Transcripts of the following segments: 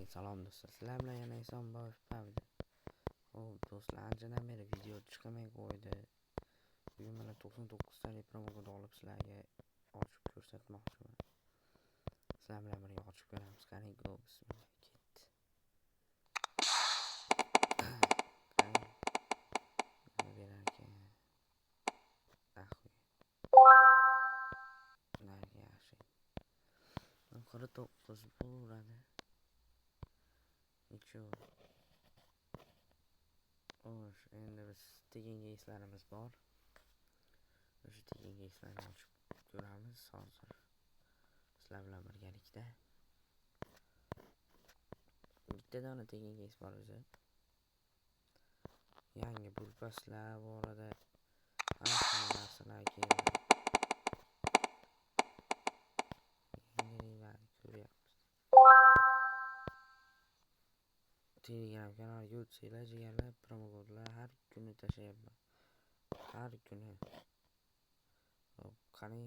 Salom do'stlar, sizlar bilan yana Esonboyev Pavda. Do'stlar, anchadan beri video chiqmay qo'ydi. Bugun mana 99 talik promokod olib sizlarga ochib ko'rsatmoqchiman. Sizlar bilan birga ochib ko'ramiz. Qani, go, bismillah, ketdi. Qani, berarkan. Narga yaxshi. Oxiri 9 bo'ladi. Nechun? Endi biz tekin keyslarimiz bor. O'sha tekin keyslarni ochib ko'ramiz hozir. Sizlar bilan birgalikda. Bitta dona tekin keys bor o'zi. Yangi bulpaslar bu orada hamma narsalar keldi. Telegram kanaliga o'tsanglar, jigarlar, promokodlar har kuni tashlayapman. Har kuni. Qani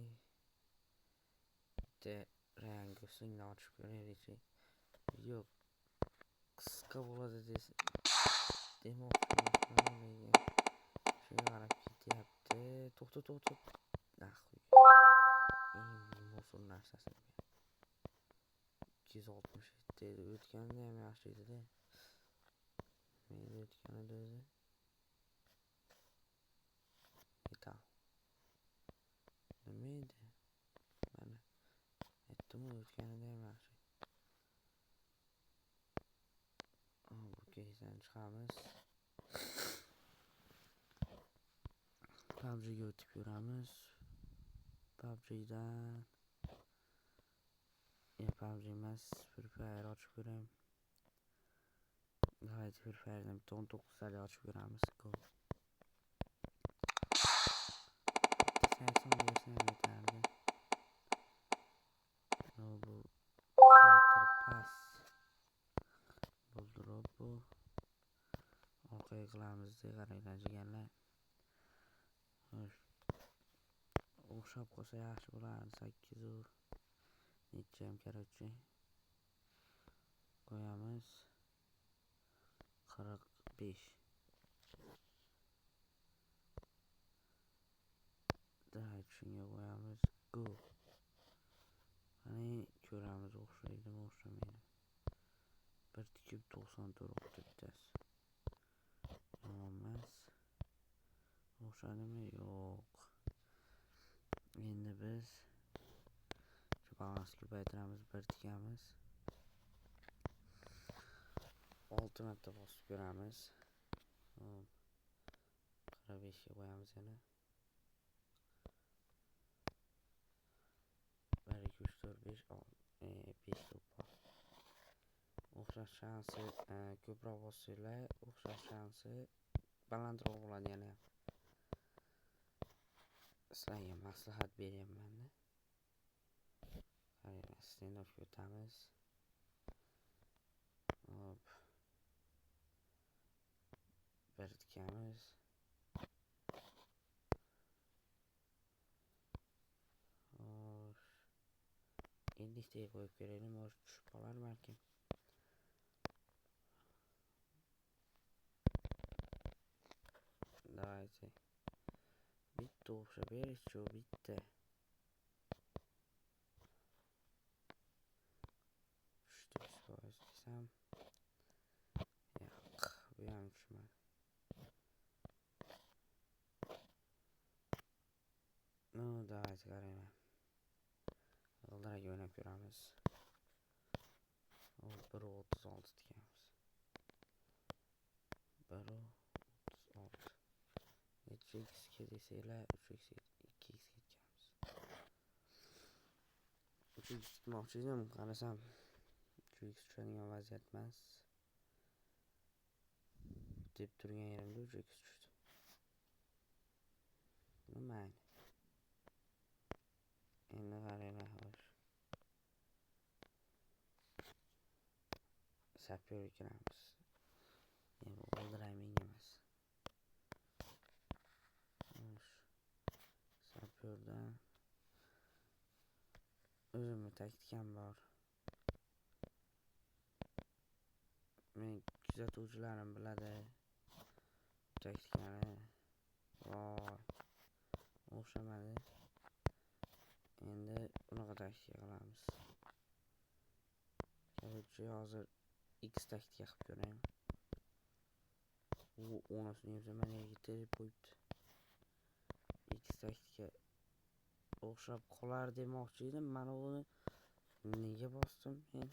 bitta rangosini ochib ko'raylik. Yo'q. Qisqa bo'ladi demoqchiman. Shunga qarab ketyapti. To'xta. Naxuy. Musul narsasi. 267 o'tganda ham yaxshi edi-da. Meni o'tganida o'zi. Metal. Nima edi? Mana aytdim, o'tganida ham yaxshi. Bu keysdan chiqamiz. PUBG'ga o'tib ko'ramiz. PUBG'dan PUBG emas, Free Fire ochib ko'rayim. Davaychi Free Fire'dan 19 talik ochib ko'ramiz. Go. Sayson bersam yetarli. Bu Fighter Pass. Buldurib bu. Orqaga qilamizda, qaranglar jigarlar. O'xshab qolsa yaxshi bo'lardi. 8 necham короче. Qo'yamiz. 45. Davay shunga qo'yamiz. Go. Qani ko'ramiz, o'xshaydimi, o'xshamaydi. 1.94 bittasi. Yomon emas. O'xshadimi? Yo'q. Endi biz shu balans ko'paytiramiz, bir tikamiz. 6 marta bosib ko'ramiz. 45 ga qo'yamiz yana. 1 2 3 4 5 5 to'p bor. O'xshash shansi ko'proq bossanglar, o'xshash shansi balandroq bo'ladi yana. Sizlarga maslahat beryapman-da. Qaranglar, standoffga o'tamiz. Hop. Bir tikamiz. Endi qo'yib ko'raylik, mo'sh tushib qolar balkim. Давайте. Bitta o'xshab berish-chu, bitta. 3% desam. Yo'q, bu ham tushmadi. Давайте qaranglar. G'ildirak o'ynab ko'ramiz. 1.36 tikamiz. 1.36. Necha x'ga desanglar, 3x 2x tikamiz. 3x tikmoqchi edim, qarasam 3x tushadigan vaziyat emas. Deb turgan yerimda 3x tushdi. Nima? Endi qaranglar, xo'sh. Sapyor kiramiz. Endi g'ildirak menga emas. Sapyordan o'zimni taktikam bor. men kuzatuvchilarim biladi taktikani. Voy, o'xshamadi. Endi bunaqa taktika qilamiz. Короче, hozir X taktika qilib ko'raymi. U onasini o'zi mana yetirib qo'yibdi. X taktika o'xshab qolar demoqchi edim. Mana uni nega bosdim men?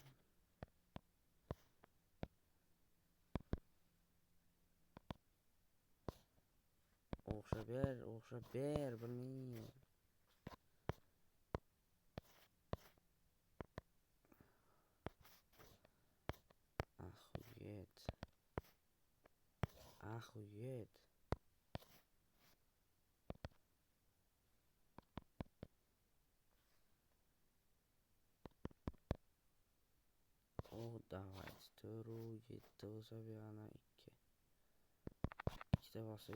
O'xshab ber, bilmayman. Ahuyet. Давайте 4, 7 bo'lsa bu yana 2. 2 bo'lsa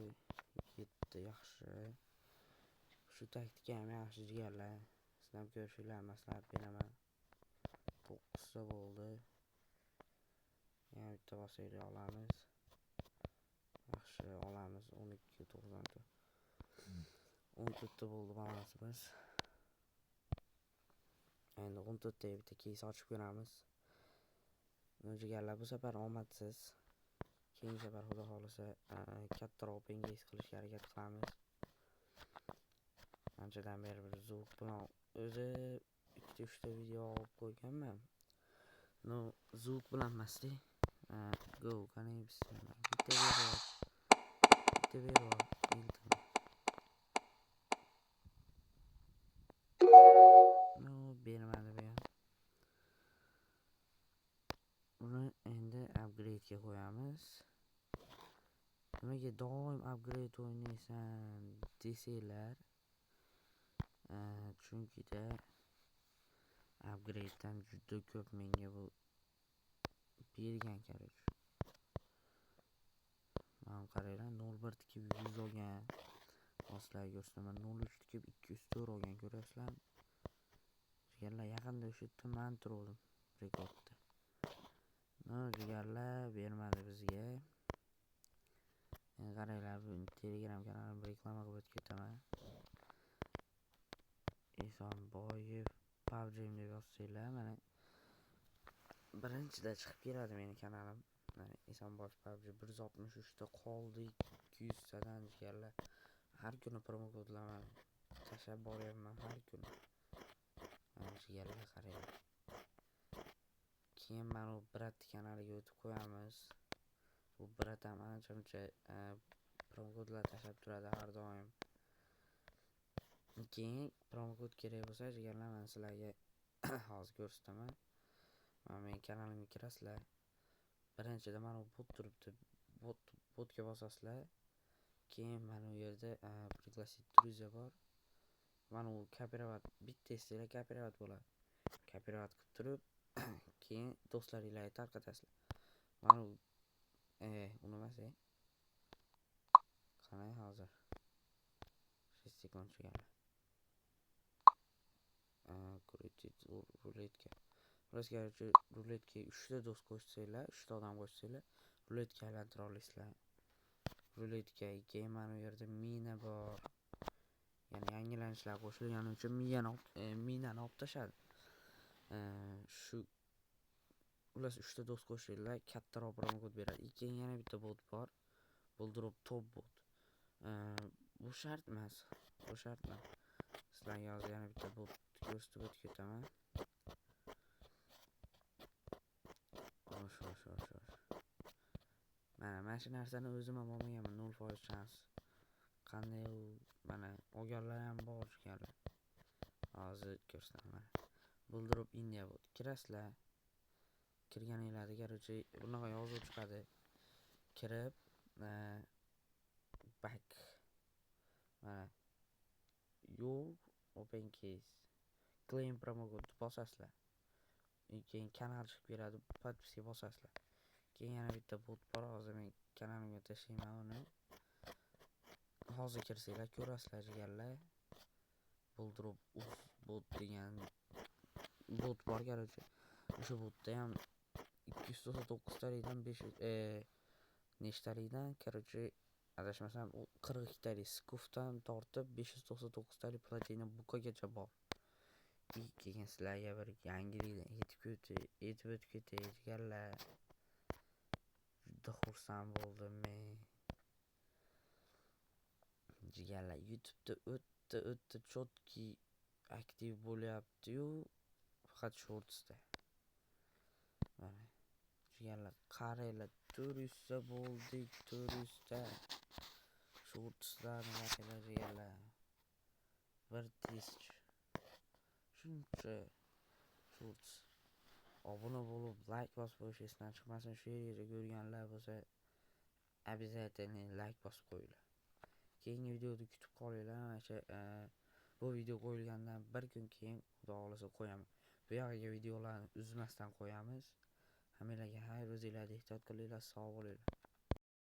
7 yaxshi. Shu taktika ham yaxshi jigarlar. Sinab ko'rishinglar, maslahat beraman. 9 ta bo'ldi. Yana bitta bo'lsa olamiz. Yaxshi, olamiz. 12 94. 14 ta bo'ldi balansimiz. Endi 14 ta bitta keys ochib ko'ramiz. Jigarlar bu safar omadsiz. Keyingi safar xudo xolisa kattaroq pengeys qilishga harakat qilamiz. Anchadan beri bir zvuk bilan o'zi 2-3 ta video olib qo'yganman. No, zvuk bilan emasdi. Go, qani bismillah. Bitta video. No, bermadi bu ham. Buni endi upgrade ga qo'yamiz. Nimaga doim upgrade o'ynaysan desanglar, chunki da upgrade dan juda ko'p menga bu bergan kerak. Mana qaranglar, 01 tikib 100 olgan. Sizlarga ko'rsataman, 03 tikib 204 olgan, ko'rasizlarmi? Jigarlar yaqinda o'sha yerda men turdim rekordda. No, jigarlar bermadi bizga. Qaranglar, bu Telegram kanalimga reklama qilib o'tib ketaman. Esonboyev PUBG deb yozsanglar, mana birinchida chiqib keladi meni kanalim. Esonboyev PUBG 163 ta qoldi, 200 tadan jigarlar. Har kuni promo kodlaman tashlab boryapman har kuni. Jigarlar qaranglar. Keyin mana bu brat kanaliga o'tib qo'yamiz. Bu brat ham ancha-muncha promo kodlar tashlab turadi har doim. Keyin promo kod kerak bo'lsa, jigarlar, men sizlarga hozir ko'rsataman. Mana men kanalimga kirasizlar. Birinchida mana bu bot turibdi. Botga bosasizlar. Keyin mana bu yerda пригласить друзья bor. Mana u kopirovat bitta istanglar kopirovat bo'ladi. Kopirovat qilib turib, keyin do'stlaringizga tarqatasizlar. Mana u unamas-e. Qanday hozir? 6 sekund chiqadi. Крутить ruletka. Ruletga 3 ta do'st qo'shsanglar, 3 ta odam qo'shsanglar, ruletka aylantira olasizlar. Ruletka keyin mana bu yerda mina bor. Ya'ni yangilanishlar qo'shilgani uchun minani olib tashadi. Shu ular 3 ta do'st qo'shinglar, kattaroq promo kod beradi. Keyin yana bitta bot bor. Buldrop top bot. Bu shart emas. Sizlarga hozir yana bitta bot ko'rsatib o'tib ketaman. Mana shu narsani o'zim ham olmaganman, 0% chans. Qanday u, mana olganlar ham bor jigarlar. Hozir ko'rsataman. Buldrop India bot. Kirasizlar. Kirganinglarda короче bunaqa yozuv chiqadi. Kirib back. Mana your open case. Claim promo code bosasizlar. Keyin kanal chiqib keladi, podpiska bosasizlar. Keyin yana bitta bot bor, hozir men kanalimga tashlayman uni. Hozir kirsanglar ko'rasizlar jigarlar. Buldrop bot degan bot bor короче. O'sha botda ham 299 talikdan 500 nechtalikdan, короче, adashmasam u 42 talik skufdan tortib 599 talik platina bukagacha bor. Keyin sizlarga bir yangilikni aytib o'tib ketay jigarlar. Juda xursand bo'ldim men. Jigarlar YouTube'da o'ta chotki aktiv bo'lyapti-yu, faqat shortsda. Mana jigarlar qaranglar, 400 ta bo'ldik, 400 ta shortslar nimalar jigarlar. 1000 shuncha shorts. Obuna bo'lib, like bosib qo'yish esdan chiqmasin. Shu yerga ko'rganlar bo'lsa, обязательно like bosib qo'yinglar. Keyingi videoni kutib qolinglar. Bu video qo'yilgandan bir kun keyin xudo xolasa qo'yaman. Bu yoqqa videolarni uzmasdan qo'yamiz. Hammalarga xayr, o'zinglarga ehtiyot qilinglar, sog' bo'linglar.